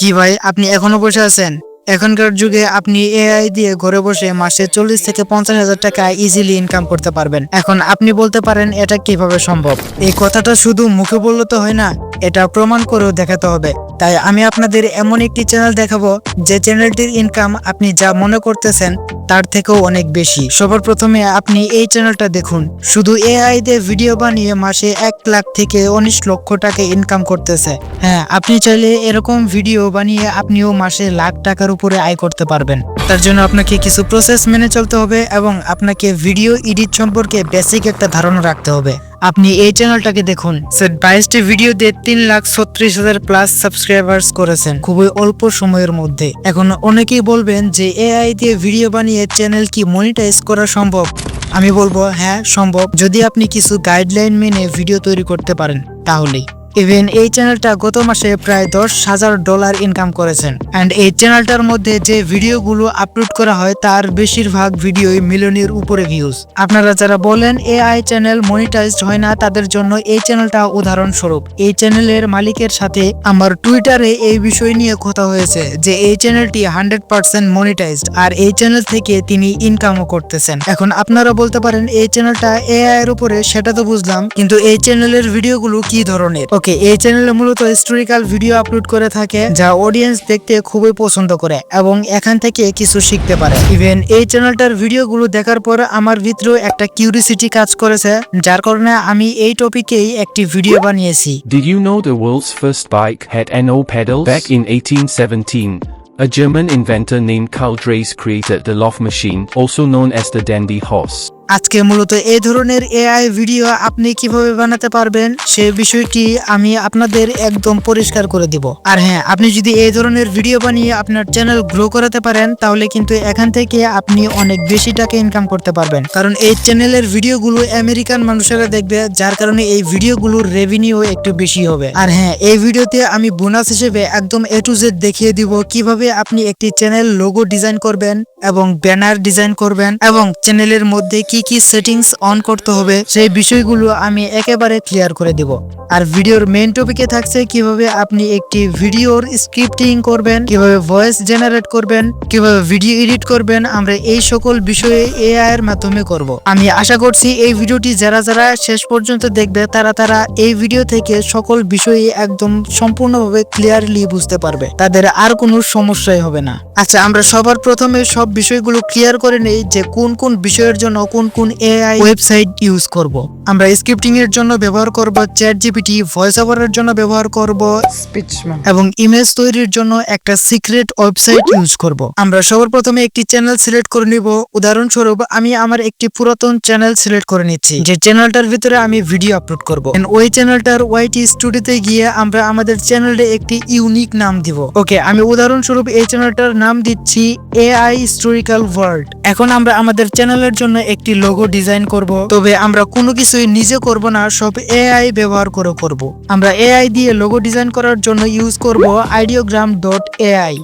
কি ভাই, আপনি এখনো বসে আছেন? এখনকার যুগে আপনি এআই দিয়ে ঘরে বসে মাসে 40 থেকে 50,000 টাকা ইজিলি ইনকাম করতে পারবেন। এখন আপনি বলতে পারেন এটা কিভাবে সম্ভব? এই কথাটা শুধু মুখে বললে তো হয় না, এটা প্রমাণ করেও দেখাতে হবে। তাই আমি আপনাদের এমন একটি চ্যানেল দেখাবো যে চ্যানেলটির ইনকাম আপনি যা মনে করতেছেন তার থেকেও অনেক বেশি। সবার প্রথমে আপনি এই চ্যানেলটা দেখুন। শুধু এআই দিয়ে ভিডিও বানিয়ে মাসে 1 লাখ থেকে 19 লক্ষ টাকা ইনকাম করতেছে। হ্যাঁ, আপনি চাইলে এরকম ভিডিও বানিয়ে আপনিও মাসে লাখ টাকার উপরে আয় করতে পারবেন। তার জন্য আপনাকে কিছু প্রসেস মেনে চলতে হবে এবং আপনাকে ভিডিও এডিট সম্পর্কে বেসিক একটা ধারণা রাখতে হবে। আপনি এই চ্যানেলটাকে দেখুন, 22টি ভিডিও দিয়ে 3,36,000 প্লাস সাবস্ক্রাইবার্স করেছেন খুবই অল্প সময়ের মধ্যে। এখন অনেকেই বলবেন যে এআই দিয়ে ভিডিও বানিয়ে চ্যানেল কি মনিটাইজ করা সম্ভব? আমি বলবো হ্যাঁ সম্ভব, যদি আপনি কিছু গাইডলাইন মেনে ভিডিও তৈরি করতে পারেন তাহলেই। ইভেন এই চ্যানেলটা গত মাসে প্রায় $10,000 ইনকাম করেছেন। অ্যান্ড এই চ্যানেলটার মধ্যে যে ভিডিওগুলো আপলোড করা হয় তার বেশিরভাগ ভিডিওই মিলিয়নের উপরে ভিউজ। আপনারা যারা বলেন এআই চ্যানেল মনিটাইজড হয় না, তাদের জন্য এই চ্যানেলটা উদাহরণস্বরূপ। এই চ্যানেলের মালিকের সাথে আমার টুইটারে এই বিষয় নিয়ে কথা হয়েছে যে এই চ্যানেলটি 100% মনিটাইজড আর এই চ্যানেল থেকে তিনি ইনকামও করতেছেন। এখন আপনারা বলতে পারেন এই চ্যানেলটা এআই এর উপরে, সেটা তো বুঝলাম, কিন্তু এই চ্যানেলের ভিডিওগুলো কি ধরনের? এই চ্যানেলে মূলত হিস্টোরিক্যাল ভিডিও আপলোড করে থাকে যা অডিয়েন্স দেখতে খুবই পছন্দ করে এবং এখান থেকে কিছু শিখতে পারে। ইভেন এই চ্যানেলটার ভিডিওগুলো দেখার পর আমার ভিতরেও একটা কিউরিওসিটি কাজ করেছে, যার কারণে আমি এই টপিকেই একটি ভিডিও বানিয়েছি। Did you know the world's first bike had no pedals? Back in 1817, a German inventor named Carl Dreis created the Loft machine, also known as the dandy horse. আজকে মূলত এই ধরনের এআই ভিডিও আপনি কিভাবে বানাতে পারবেন সেই বিষয়টি আমি আপনাদের একদম পরিষ্কার করে দিব। আর হ্যাঁ, আপনি যদি এই ধরনের ভিডিও বানিয়ে আপনার চ্যানেল গ্রো করাতে পারেন তাহলে কিন্তু এখান থেকে আপনি অনেক বেশি টাকা ইনকাম করতে পারবেন, কারণ এই চ্যানেলের ভিডিওগুলো আমেরিকান মানুষেরা দেখবে, যার কারণে এই ভিডিওগুলোর রেভিনিউ একটু বেশি হবে। আর হ্যাঁ, এই ভিডিওতে আমি বোনাস হিসেবে একদম A to Z দেখিয়ে দিব কিভাবে আপনি একটি চ্যানেল লোগো ডিজাইন করবেন এবং ব্যানার ডিজাইন করবেন এবং চ্যানেলের মধ্যে কি কি সেটিংস অন করতে হবে সেই বিষয়গুলো আমি একেবারে ক্লিয়ার করে দিব। আর ভিডিওর মেইন টপিকে থাকছে কিভাবে আপনি একটি ভিডিওর স্ক্রিপ্টিং করবেন, কিভাবে ভয়েস জেনারেট করবেন, কিভাবে ভিডিও এডিট করবেন। আমরা এই সকল বিষয়ে এআই এর মাধ্যমে করব। আমি আশা করছি এই ভিডিওটি যারা যারা শেষ পর্যন্ত দেখবে তারা এই ভিডিও থেকে সকল বিষয়ে একদম সম্পূর্ণভাবে ক্লিয়ারলি বুঝতে পারবে, তাদের আর কোনো সমস্যাই হবে না। আচ্ছা, আমরা সবার প্রথমে সব বিষয়গুলো ক্লিয়ার করে নেই যে কোন কোন বিষয়ের জন্য কোন কোন এআই ওয়েবসাইট ইউজ করব। আমরা স্ক্রিপ্টিং এর জন্য ব্যবহার করব ChatGPT, ভয়েস ওভারের জন্য ব্যবহার করব স্পিচম্যান এবং ইমেজ তৈরির জন্য একটা সিক্রেট ওয়েবসাইট ইউজ করব। আমরা সবার প্রথমে একটি চ্যানেল সিলেক্ট করে নিব। উদাহরণস্বরূপ আমি আমার একটি পুরাতন চ্যানেল সিলেক্ট করে নিচ্ছি যে চ্যানেলটার ভিতরে আমি ভিডিও আপলোড করব। ওই চ্যানেলটার ওয়াইটি স্টুডিওতে গিয়ে আমরা আমাদের চ্যানেলে একটি ইউনিক নাম দিব। ওকে, আমি উদাহরণস্বরূপ এই চ্যানেলটার নাম দিচ্ছি এআই হিস্টোরিক্যাল ওয়ার্ল্ড। এখন আমরা আমাদের চ্যানেলের জন্য একটি লোগো ডিজাইন করব, তবে আমরা কোনো কিছুই নিজে করব না, সব এআই ব্যবহার করে করব। আমরা এআই দিয়ে লোগো ডিজাইন করার জন্য ইউজ করব ideogram.ai।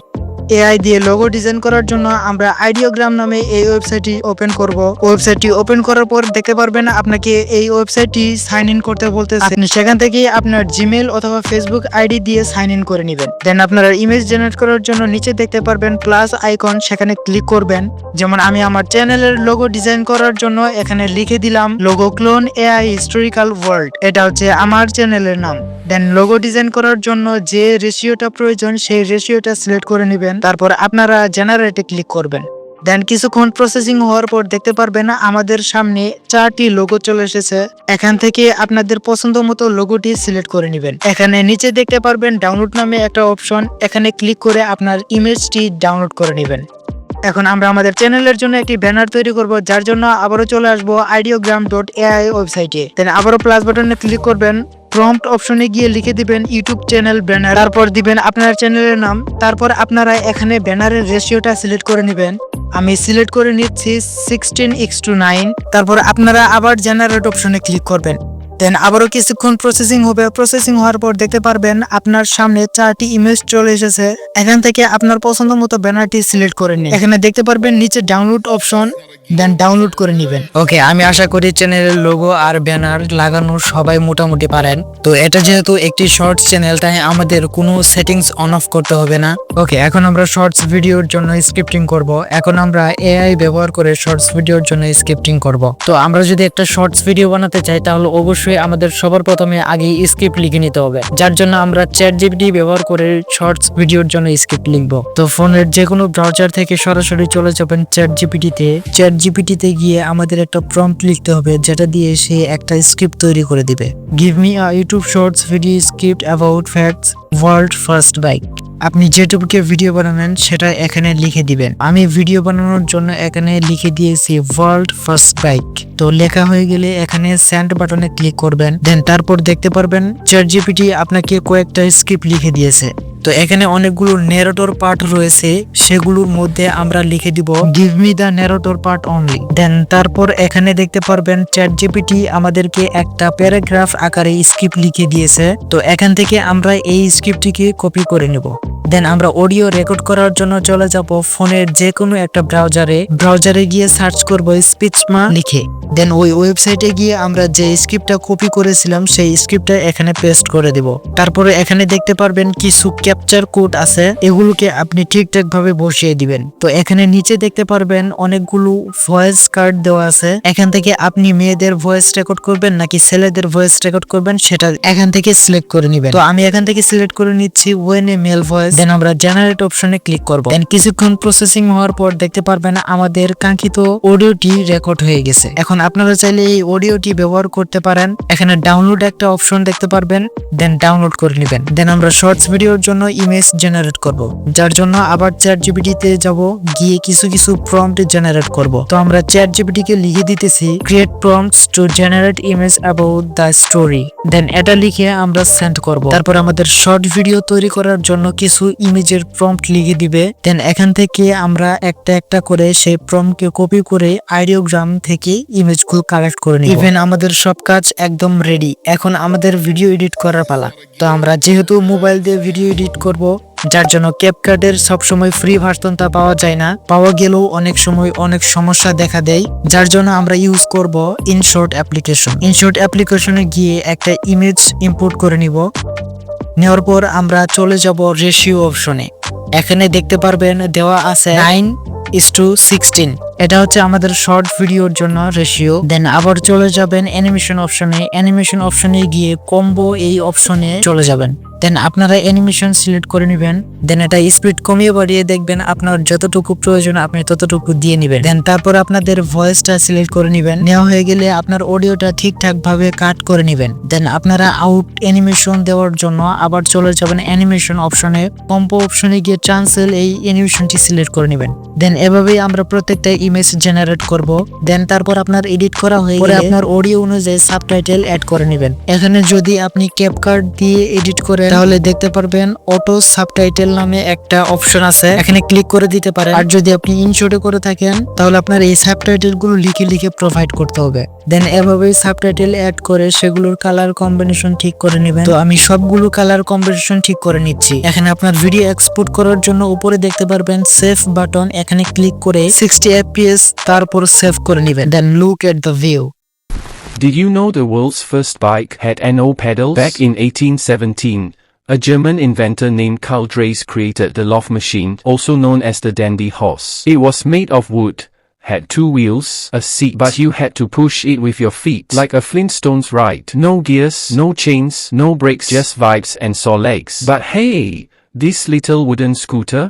এআই দিয়ে লোগো ডিজাইন করার জন্য আমরা আইডিওগ্রাম নামে এই ওয়েবসাইটটি ওপেন করব। ওয়েবসাইটটি ওপেন করার পর দেখতে পারবেন আপনাকে এই ওয়েবসাইটটি সাইন ইন করতে বলতেছে। আপনি সেখান থেকে আপনার জিমেল অথবা ফেসবুক আইডি দিয়ে সাইন ইন করে নেবেন। দেন আপনারা ইমেজ জেনারেট করার জন্য নিচে দেখতে পারবেন প্লাস আইকন, সেখানে ক্লিক করবেন। যেমন আমি আমার চ্যানেলের লোগো ডিজাইন করার জন্য এখানে লিখে দিলাম logo clone AI historical world. এটা হচ্ছে আমার চ্যানেলের নাম। দেন লোগো ডিজাইন করার জন্য যে রেশিওটা প্রয়োজন সেই রেশিওটা সিলেক্ট করে নেবেন। তারপর আপনারা জেনারেটে ক্লিক করবেন। দেন কিছুক্ষণ প্রসেসিং হওয়ার পর দেখতে পারবেন আমাদের সামনে 4টি লোগো চলে এসেছে। এখান থেকে আপনাদের পছন্দ মতো লোগোটি সিলেক্ট করে নেবেন। এখানে নিচে দেখতে পারবেন ডাউনলোড নামে একটা অপশন, এখানে ক্লিক করে আপনার ইমেজটি ডাউনলোড করে নেবেন। এখন আমরা আমাদের চ্যানেলের জন্য একটি ব্যানার তৈরি করব, যার জন্য আবারও চলে আসবো ideogram.ai ওয়েবসাইটে। দেন আবারও প্লাস বাটনে ক্লিক করবেন। প্রম্পট অপশনে গিয়ে লিখে দিবেন ইউটিউব চ্যানেল ব্যানার, তারপর দিবেন আপনার চ্যানেলের নাম। তারপর আপনারা এখানে ব্যানারের রেশিওটা সিলেক্ট করে নেবেন। আমি সিলেক্ট করে নিচ্ছি 16:9। তারপর আপনারা আবার জেনারেট অপশনে ক্লিক করবেন। দেন আবারও কিছুক্ষণ প্রসেসিং হবে। প্রসেসিং হওয়ার পর দেখতে পারবেন আপনার সামনে 4টি ইমেজ চলে এসেছে। এখান থেকে আপনার পছন্দ মতো ব্যানারটি সিলেক্ট করে নিন। এখানে দেখতে পারবেন নিচে ডাউনলোড অপশন, দেন ডাউনলোড করে নেবেন। ওকে, আমি আশা করি চ্যানেলের লোগো আর ব্যানার লাগানো সবাই মোটামুটি পারেন। তো এটা যেহেতু একটি শর্টস চ্যানেল, তাই আমাদের কোনো সেটিংস অন অফ করতে হবে না। ওকে, এখন আমরা শর্টস ভিডিওর জন্য স্ক্রিপ্টিং করব। এখন আমরা এআই ব্যবহার করে শর্টস ভিডিওর জন্য স্ক্রিপ্টিং করব। তো আমরা যদি একটা শর্টস ভিডিও বানাতে চাই তাহলে অবশ্যই আমাদের সবার প্রথমে আগে স্ক্রিপ্ট লিখে নিতে হবে, যার জন্য আমরা ChatGPT ব্যবহার করে শর্টস ভিডিওর জন্য স্ক্রিপ্ট লিখব। তো ফোনের যে কোনো ব্রাউজার থেকে সরাসরি চলে যাবেন ChatGPT-তে গিয়ে আমাদের একটা প্রম্পট লিখতে হবে, যেটা দিয়ে সে একটা স্ক্রিপ্ট তৈরি করে দিবে। Give me a YouTube shorts video script about facts world first bike. আপনি যেটুকুকে ভিডিও বানাবেন সেটা এখানে লিখে দিবেন। আমি ভিডিও বানানোর জন্য এখানে লিখে দিয়েছি ওয়ার্ল্ড ফার্স্ট বাইক। তো লেখা হয়ে গেলে এখানে সেন্ড বাটনে ক্লিক করবেন। দেন তারপর দেখতে পারবেন ChatGPT আপনাকে কয়েকটা স্ক্রিপ্ট লিখে দিয়েছে। তো এখানে অনেকগুলো ন্যারেটর পার্ট রয়েছে, সেগুলোর মধ্যে আমরা লিখে দিব give me the narrator part only. Then তারপর এখানে দেখতে পারবেন ChatGPT আমাদেরকে একটা প্যারাগ্রাফ আকারে স্ক্রিপ্ট লিখে দিয়েছে। তো এখান থেকে আমরা এই স্ক্রিপ্টটিকে কপি করে নেব। দেন আমরা অডিও রেকর্ড করার জন্য চলে যাব ফোনের যে কোনো একটা ব্রাউজারে গিয়ে সার্চ করব স্পিচমা লিখে। দেন ওই ওয়েবসাইটে গিয়ে আমরা যে স্ক্রিপ্টটা কপি করেছিলাম সেই স্ক্রিপ্টটা এখানে পেস্ট করে দিব। তারপরে এখানে দেখতে পারবেন কিছু ক্যাপচার কোড আছে, এগুলোকে আপনি ঠিকঠাক ভাবে বসিয়ে দিবেন। তো এখানে নিচে দেখতে পারবেন অনেকগুলো ভয়েস কার্ড দেওয়া আছে। এখান থেকে আপনি মেয়েদের ভয়েস রেকর্ড করবেন নাকি ছেলেদের ভয়েস রেকর্ড করবেন সেটা এখান থেকে সিলেক্ট করে নেবেন। তো আমি এখান থেকে সিলেক্ট করে নিচ্ছি ওয়েন এ মেল ভয়েস। দেন আমরা জেনারেট অপশনে ক্লিক করব। দেন কিছুক্ষণ প্রসেসিং হওয়ার পর দেখতে পারবেন আমাদের কাঙ্ক্ষিত অডিওটি রেকর্ড হয়ে গেছে। এখন আপনারা চাইলে এই অডিওটি ব্যবহার করতে পারেন। এখানে ডাউনলোড একটা অপশন দেখতে পারবেন, দেন ডাউনলোড করে নেবেন। দেন আমরা শর্টস ভিডিওর জন্য ইমেজ জেনারেট করব, যার জন্য আবার ChatGPT-তে যাব, গিয়ে কিছু প্রম্পট জেনারেট করব। তো আমরা ChatGPT-কে লিখে দিতেছি create prompts to generate image about the story. Then এটা লিখে আমরা সেন্ড করব। তারপর আমাদের শর্ট ভিডিও তৈরি করার জন্য কিছু ইমেজের প্রম্পট লিখে দিবে। দেন এখান থেকে আমরা একটা একটা করে সেই প্রম্পটকে কপি করে আইডিওগ্রাম থেকে ইমেজগুলো কালেক্ট করে নিব। ইভেন আমাদের সব কাজ একদম রেডি। এখন আমাদের ভিডিও এডিট করার পালা। তো আমরা যেহেতু মোবাইল দিয়ে ভিডিও এডিট করব, যার জন্য ক্যাপকাটের সবসময় ফ্রি ভার্সনটা পাওয়া যায় না, পাওয়া গেলেও অনেক সময় অনেক সমস্যা দেখা দেয়, যার জন্য আমরা ইউজ করব ইনশর্ট অ্যাপ্লিকেশন। ইনশর্ট অ্যাপ্লিকেশনে গিয়ে একটা ইমেজ ইম্পোর্ট করে নিব। নেওয়ার পর আমরা চলে যাব রেশিও অপশনে। এখানে দেখতে পারবেন দেওয়া আছে 9:16। এটা হচ্ছে আমাদের শর্ট ভিডিওর জন্য রেশিও। দেন আবার চলে যাবেন অ্যানিমেশন অপশনে। অ্যানিমেশন অপশনে গিয়ে কম্বো এই অপশনে চলে যাবেন। দেন আপনারা অ্যানিমেশন সিলেক্ট করে নেবেন। দেন এটা স্পিড কমিয়ে বাড়িয়ে দেখবেন আপনার যতটুকু প্রয়োজন আপনি ততটুকু দিয়ে নেবেন। দেন তারপর আপনাদের ভয়েসটা সিলেক্ট করে নেবেন। নেওয়া হয়ে গেলে আপনার অডিওটা ঠিকঠাক ভাবে কাট করে নেবেন। দেন আপনারা আউট অ্যানিমেশন দেওয়ার জন্য আবার চলে যাবেন অ্যানিমেশন অপশনে। কম্বো অপশনে গিয়ে ট্রান্সেল এই অ্যানিমেশনটি সিলেক্ট করে নেবেন। দেন এভাবেই আমরা প্রত্যেকটা ইমেজ জেনারেট করব। দেন তারপর আপনার এডিট করা হয়ে গেলে আপনার অডিও অনুযায়ী সাবটাইটেল অ্যাড করে নেবেন। এখানে যদি আপনি ক্যাপকাট দিয়ে এডিট করেন তাহলে দেখতে পারবেন অটো সাবটাইটেল নামে একটা অপশন আছে, এখানে ক্লিক করে দিতে পারেন। আর যদি আপনি ইনশর্টে করে থাকেন তাহলে আপনার এই সাবটাইটেল গুলো লিখে প্রোভাইড করতে হবে। দেন এভাবেই সাবটাইটেল অ্যাড করে সেগুলোর কালার কম্বিনেশন ঠিক করে নেবেন। তো আমি সবগুলো কালার কম্বিনেশন ঠিক করে নিচ্ছি। এখানে আপনার ভিডিও এক্সপোর্ট করার জন্য উপরে দেখতে পারবেন সেভ বাটন, এখানে ক্লিক করে 60 fps তারপর সেভ করে নেবেন। Then look at the view. Did you know the world's first bike had no pedals? Back in 1817, a German inventor named Carl Dreis created the Loft machine, also known as the dandy horse. It was made of wood, had 2 wheels, a seat, but you had to push it with your feet, like a Flintstones ride. No gears, no chains, no brakes, just vibes and saw legs. But hey, this little wooden scooter?